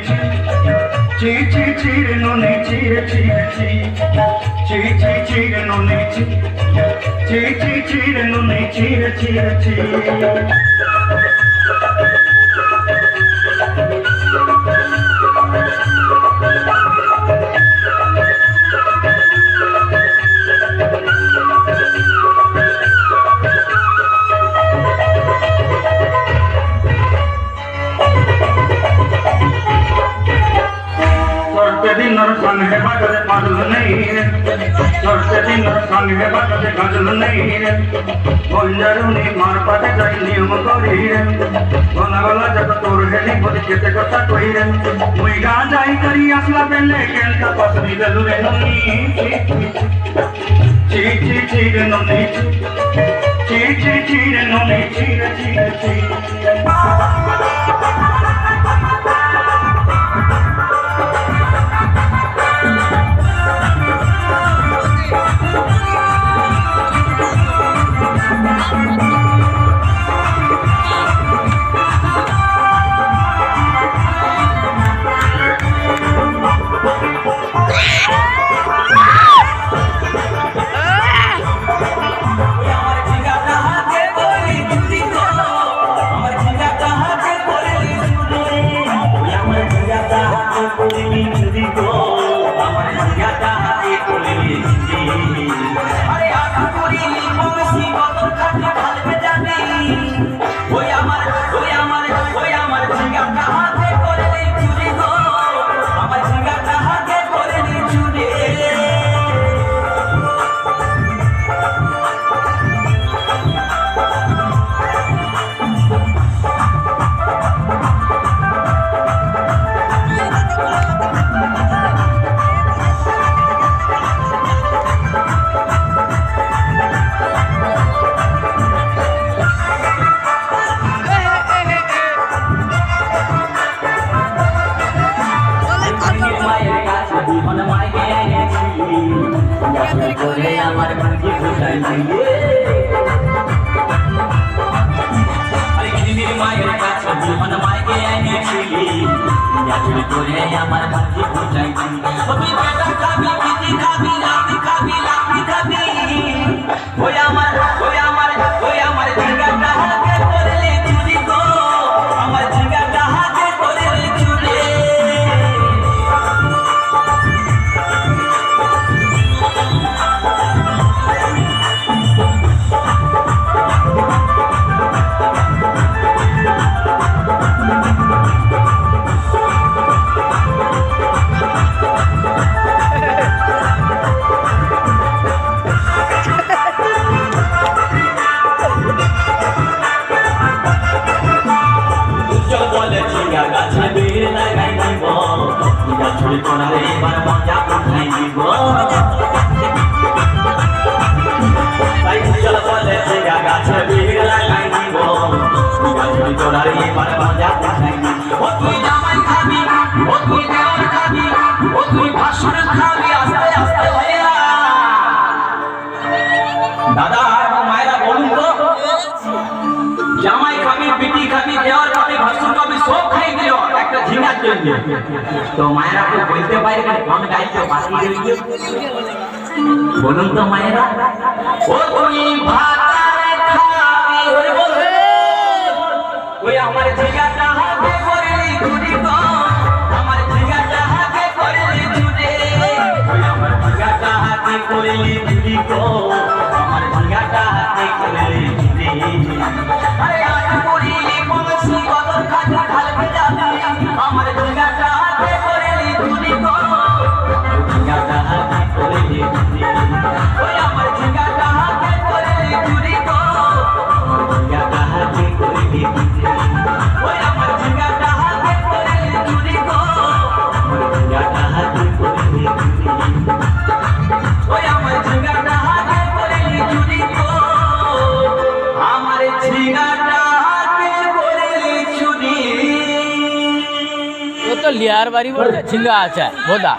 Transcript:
ছি ছি ছি ছি রে ননি ছি রে ছি রে ছি ছি ছি ছি রে ননি ছি ছি ছি ছি রে ননি ছি রে ছি রে ছি दिनर संगे बजरे पागल नहीं रे चढ़ते दिनर संगे बजरे गजल नहीं रे बंजारुनी मार पाते जाई नियम करी रे गला गला जब तोर हेली बद केते कथा कई रे मुई गा जाई करी असला पेले केलता पसनी गलु रे ननी ची ची ची रे ननी ची ची ची रे ननी ची रे ची रे ची করে আমার ভাগ্যে কোথায় দিলে আরে কিনির মায়ের কাছে জীবন মাইকে এনেছিলি ইয়াচুরি করে আমার ভাগ্যে কোথায় দিলে তুমি বেটা খাবি পিটি খাবি লাতি খাবি লাতি খাবি ওই আমার জিগাটা হাতে করলে চুরি গো আমার জিগাটা হাতে করলে চুরি ছুরি করারে এবার মজা উঠাই দিব তাই চল বলে চিগা গাছে ভিড় লাগাই দিব ছুরি করারে এবার মজা উঠাই দিব ও তুই জামাই খাবি ও তুই দেওয়ার খাবি ও তুই ভাষণ খাবি আস্তে আস্তে ভাইয়া দাদা আর মায়েরা বলুন তো জামাই খাবি পিটি খাবি দেওয়ার খাবি ভাষণ খাবি সব খাই দিও একটা ঝিঙ্গার জন্য তো মায়েরা তো বলতে পারে কোন গাইতে বাকি রইল বলুন তো মায়েরা ও তুই ভাত খাবি ওরে বলে ওই আমার ঝিঙ্গাটা হাতে করলি চুরি গো আমার ঝিঙ্গাটা হাতে করলি চুরি ওই আমার ঝিঙ্গাটা হাতে করলি চুরি গো আমার ঝিঙ্গাটা হাতে করলি চুরি আরে আজ করিলি পলসি বদল খাজা ঢালবে যাবে আমার ঝিঙ্গাটা হাতে করলি চুরি গো ঝিঙ্গাটা হাতে করলি চুরি ওই আমার ঝিঙ্গাটা হাতে করলি চুরি গো ঝিঙ্গাটা হাতে করলি চুরি ওই আমার ঝিঙ্গাটা হাতে করলি চুরি গো ঝিঙ্গাটা হাতে করলি চুরি ওই আমার ঝিঙ্গাটা হাতে করলি চুরি গো আমার ঝিঙ্গাটা হাতে করলি চুরি तो लियार बारी बोलते झिंगा अच्छा बोला।